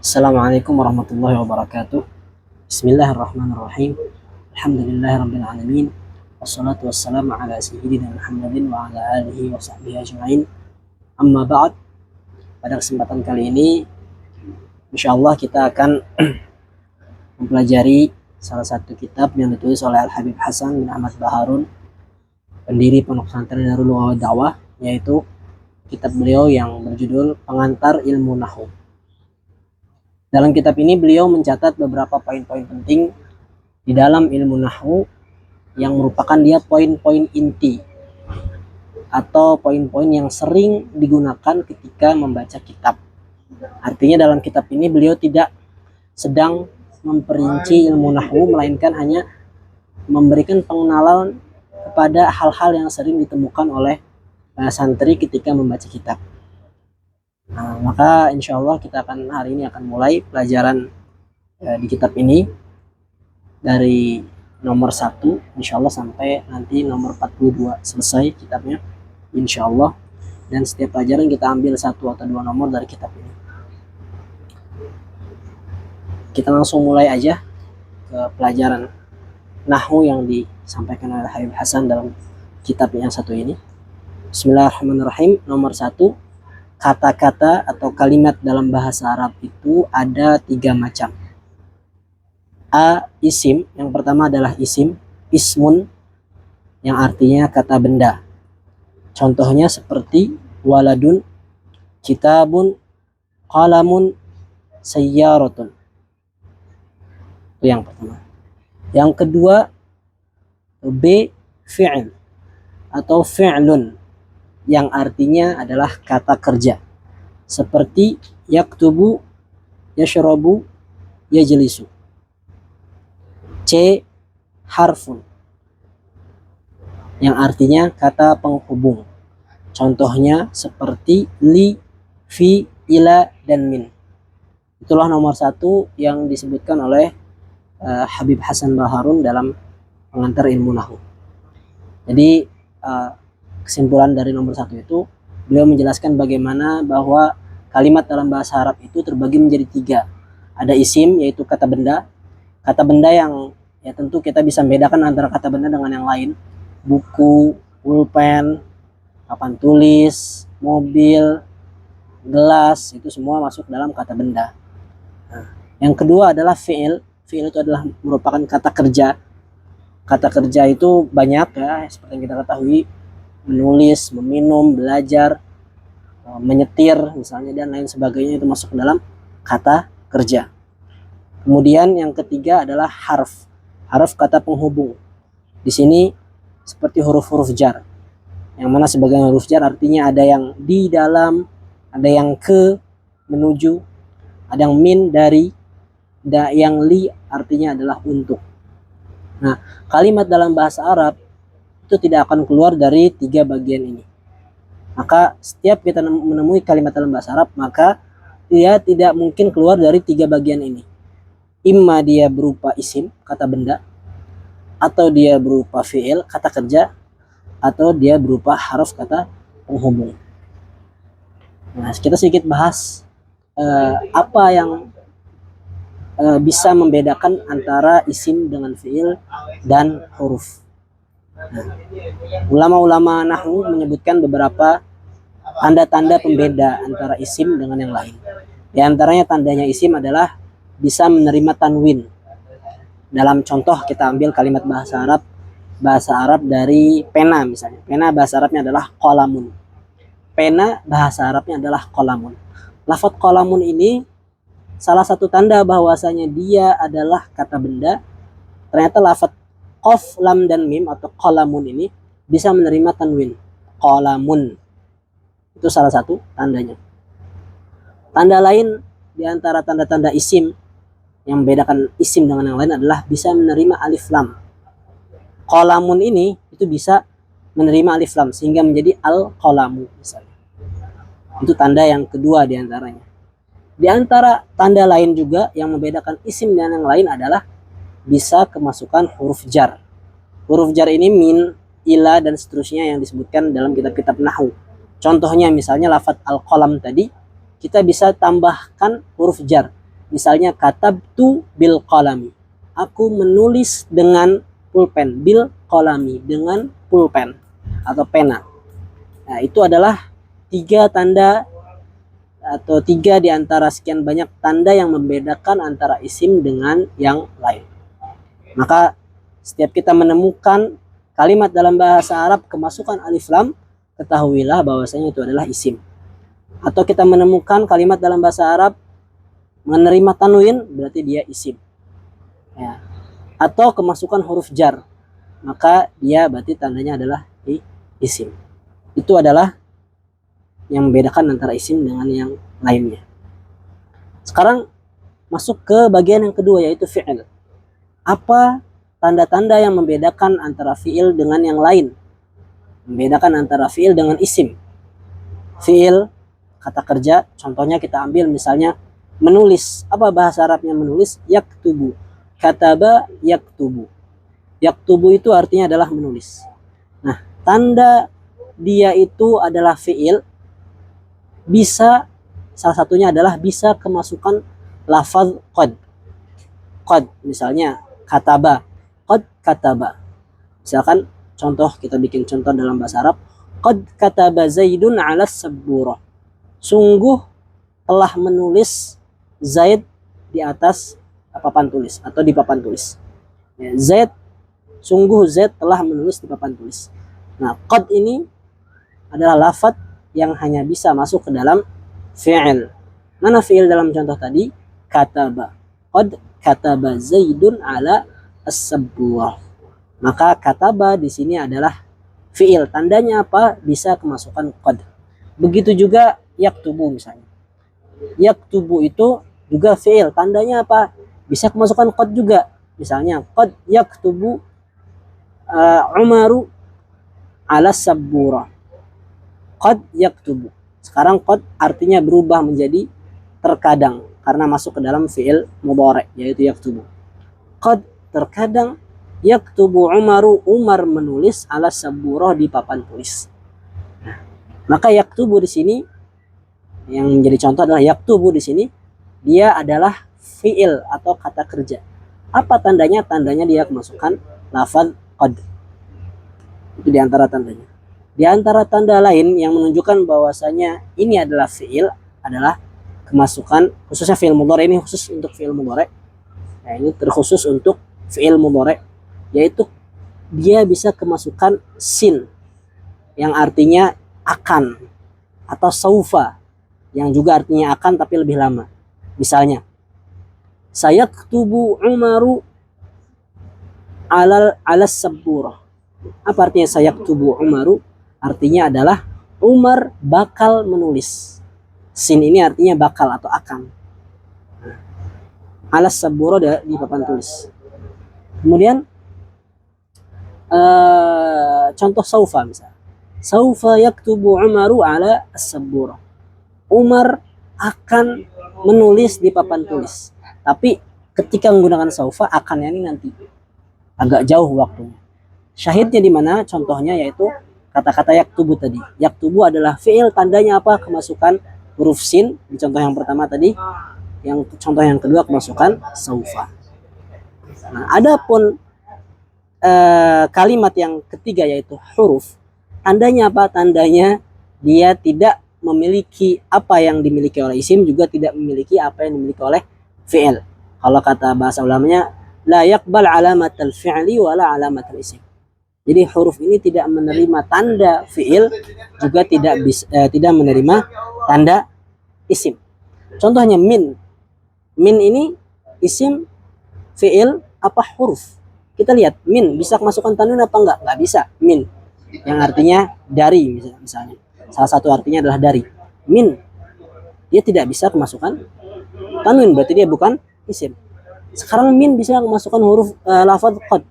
Assalamualaikum warahmatullahi wabarakatuh. Bismillahirrahmanirrahim. Alhamdulillahirabbil alamin. Wassalatu wassalamu ala sayyidina Muhammadin wa ala alihi wa sahbihi ajma'in. Amma ba'd. Pada kesempatan kali ini insyaallah kita akan mempelajari salah satu kitab yang ditulis oleh Al-Habib Hasan bin Ahmad Baharun, pendiri Pondok Pesantren Darul Ulum wa Dakwah, yaitu kitab beliau yang berjudul Pengantar Ilmu Nahwu. Dalam kitab ini beliau mencatat beberapa poin-poin penting di dalam ilmu nahwu yang merupakan dia poin-poin inti atau poin-poin yang sering digunakan ketika membaca kitab. Artinya dalam kitab ini beliau tidak sedang memperinci ilmu nahwu, melainkan hanya memberikan pengenalan kepada hal-hal yang sering ditemukan oleh santri ketika membaca kitab. Nah, maka insya Allah kita akan hari ini akan mulai pelajaran di kitab ini dari nomor 1 insya Allah sampai nanti nomor 42 selesai kitabnya insya Allah, dan setiap pelajaran kita ambil 1 atau 2 nomor dari kitab ini. Kita langsung mulai aja ke pelajaran nahwu yang disampaikan oleh Habib Hasan dalam kitab yang satu ini. Bismillahirrahmanirrahim. Nomor 1, kata-kata atau kalimat dalam bahasa Arab itu ada 3 macam. A. Isim. Yang pertama adalah isim, ismun, yang artinya kata benda. Contohnya seperti waladun, kitabun, qalamun, sayyaratun. Itu yang pertama. Yang kedua, B. Fi'il atau fi'lun, yang artinya adalah kata kerja, seperti yaktubu, yashrabu, yajlisu. C. Harfun, yang artinya kata penghubung. Contohnya seperti li, fi, ila, dan min. Itulah nomor 1 yang disebutkan oleh Habib Hasan Baharun dalam Pengantar Ilmu Nahwu. Jadi kesimpulan dari nomor 1 itu, beliau menjelaskan bagaimana bahwa kalimat dalam bahasa Arab itu terbagi menjadi 3. Ada isim, yaitu kata benda. Kata benda yang ya tentu kita bisa membedakan antara kata benda dengan yang lain. Buku, pulpen, papan tulis, mobil, gelas, itu semua masuk dalam kata benda. Nah, yang kedua adalah fi'il. Fi'il itu adalah merupakan kata kerja. Kata kerja itu banyak ya, seperti yang kita ketahui, menulis, meminum, belajar, menyetir misalnya, dan lain sebagainya, itu masuk ke dalam kata kerja. Kemudian yang ketiga adalah harf. Harf kata penghubung. Di sini seperti huruf-huruf jar, yang mana sebagian huruf jar artinya ada yang di dalam, ada yang ke, menuju, ada yang min, dari, ada yang li artinya adalah untuk. Nah, kalimat dalam bahasa Arab itu tidak akan keluar dari 3 bagian ini. Maka setiap kita menemui kalimat dalam bahasa Arab, maka dia tidak mungkin keluar dari 3 bagian ini. Imma dia berupa isim, kata benda, atau dia berupa fi'il, kata kerja, atau dia berupa harf, kata penghubung. Nah, kita sedikit bahas apa yang bisa membedakan antara isim dengan fi'il dan huruf. Nah, ulama-ulama nahwu menyebutkan beberapa tanda-tanda pembeda antara isim dengan yang lain. Di antaranya tandanya isim adalah bisa menerima tanwin. Dalam contoh kita ambil kalimat bahasa Arab dari pena misalnya. Pena bahasa Arabnya adalah qalamun. Pena bahasa Arabnya adalah qalamun. Lafaz qalamun ini salah satu tanda bahwasanya dia adalah kata benda. Ternyata lafaz qaf, lam, dan mim atau qalamun ini bisa menerima tanwin. Qalamun. Itu salah satu tandanya. Tanda lain di antara tanda-tanda isim yang membedakan isim dengan yang lain adalah bisa menerima alif lam. Qalamun ini itu bisa menerima alif lam sehingga menjadi al-qalamu misalnya. Itu tanda yang kedua di antaranya. Di antara tanda lain juga yang membedakan isim dan yang lain adalah bisa kemasukan huruf jar. Huruf jar ini min, ila, dan seterusnya yang disebutkan dalam kitab-kitab nahwu. Contohnya misalnya lafaz al-qalam tadi, kita bisa tambahkan huruf jar. Misalnya katabtu bil qalami. Aku menulis dengan pulpen. Bil qalami, dengan pulpen atau pena. Nah, itu adalah 3 tanda atau 3 di antara sekian banyak tanda yang membedakan antara isim dengan yang lain. Maka setiap kita menemukan kalimat dalam bahasa Arab kemasukan alif lam, ketahuilah bahwasanya itu adalah isim. Atau kita menemukan kalimat dalam bahasa Arab menerima tanwin, berarti dia isim. Ya. Atau kemasukan huruf jar, maka dia berarti tandanya adalah isim. Itu adalah yang membedakan antara isim dengan yang lainnya. Sekarang masuk ke bagian yang kedua, yaitu fi'il. Apa tanda-tanda yang membedakan antara fi'il dengan yang lain? Membedakan antara fi'il dengan isim. Fi'il, kata kerja, contohnya kita ambil misalnya menulis. Apa bahasa Arabnya menulis? Yaktubu. Kataba yaktubu. Yaktubu itu artinya adalah menulis. Nah, tanda dia itu adalah fi'il, bisa salah satunya adalah bisa kemasukan lafaz qad. Qad misalnya kataba, qad kataba. Misalkan contoh, kita bikin contoh dalam bahasa Arab, qad kataba Zaidun 'ala sabburah. Sungguh telah menulis Zaid di atas papan tulis atau di papan tulis. Ya, sungguh Zaid telah menulis di papan tulis. Nah, qad ini adalah lafaz yang hanya bisa masuk ke dalam fi'il. Mana fi'il dalam contoh tadi? Kataba. Qad kataba Zaidun 'ala as-sabburah. Maka kataba di sini adalah fi'il. Tandanya apa? Bisa kemasukan qad. Begitu juga yaktubu misalnya. Yaktubu itu juga fi'il. Tandanya apa? Bisa kemasukan qad juga. Misalnya qad yaktubu Umaru 'ala sabburah. Qad yaktubu. Sekarang qad artinya berubah menjadi terkadang karena masuk ke dalam fi'il mudhari, yaitu yaktubu. Qad terkadang yaktubu Umaru, Umar menulis 'ala sabburah, di papan tulis. Nah, maka yaktubu di sini yang menjadi contoh adalah yaktubu di sini dia adalah fi'il atau kata kerja. Apa tandanya? Tandanya dia kemasukan lafaz qad. Itu di antara tandanya. Di antara tanda lain yang menunjukkan bahwasanya ini adalah fi'il adalah kemasukan, khususnya fi'il mudhari, ini khusus untuk fi'il mudhari. Nah, ini terkhusus untuk fi'il mudhari, yaitu dia bisa kemasukan sin yang artinya akan, atau saufa yang juga artinya akan tapi lebih lama. Misalnya, sayaktubu Umaru 'ala sabburah. Apa artinya sayaktubu Umaru? Artinya adalah Umar bakal menulis. Sin ini artinya bakal atau akan. Alas saburo di papan tulis. Kemudian contoh saufa misalnya. Saufa yaktubu Umaru 'ala as-sabburah. Umar akan menulis di papan tulis. Tapi ketika menggunakan saufa, akannya ini nanti agak jauh waktunya. Syahidnya di mana? Contohnya yaitu kata-kata yaktubu tadi. Yaktubu adalah fi'il, tandanya apa? Kemasukan huruf sin di contoh yang pertama tadi. Yang contoh yang kedua kemasukan saufa. Nah, adapun kalimat yang ketiga yaitu huruf. Tandanya apa? Tandanya dia tidak memiliki apa yang dimiliki oleh isim, juga tidak memiliki apa yang dimiliki oleh fi'il. Kalau kata bahasa ulamanya, la yaqbal alamatal fi'li wala alamatal isim. Jadi huruf ini tidak menerima tanda fi'il, juga tidak menerima tanda isim. Contohnya min. Min ini isim, fi'il, apa huruf? Kita lihat, min bisa kemasukan tanwin apa enggak? Enggak bisa. Min yang artinya dari misalnya. Salah satu artinya adalah dari. Min dia tidak bisa kemasukan tanwin, berarti dia bukan isim. Sekarang min bisa kemasukan huruf lafaz qad.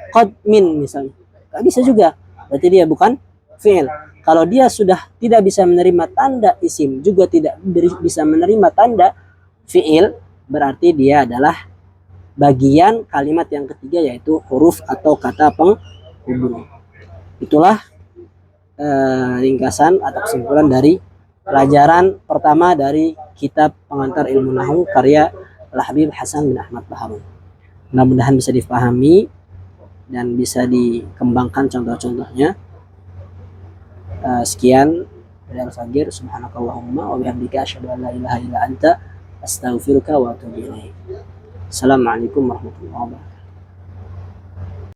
Qad min misalnya. Gak bisa juga, berarti dia bukan fi'il. Kalau dia sudah tidak bisa menerima tanda isim, juga tidak bisa menerima tanda fi'il, berarti dia adalah bagian kalimat yang ketiga, yaitu huruf atau kata penghubung. Itulah ringkasan atau kesimpulan dari pelajaran pertama dari kitab Pengantar Ilmu Nahwu karya Al-Habib Hasan bin Ahmad Baharun. Mudah-mudahan bisa dipahami dan bisa dikembangkan contoh-contohnya. Sekian dari Al-Fagir. Subhanakallahumma wa bihamdika asyhadu an la ilaha illa anta astaghfiruka wa atubu ilaik. Assalamualaikum warahmatullahi wabarakatuh.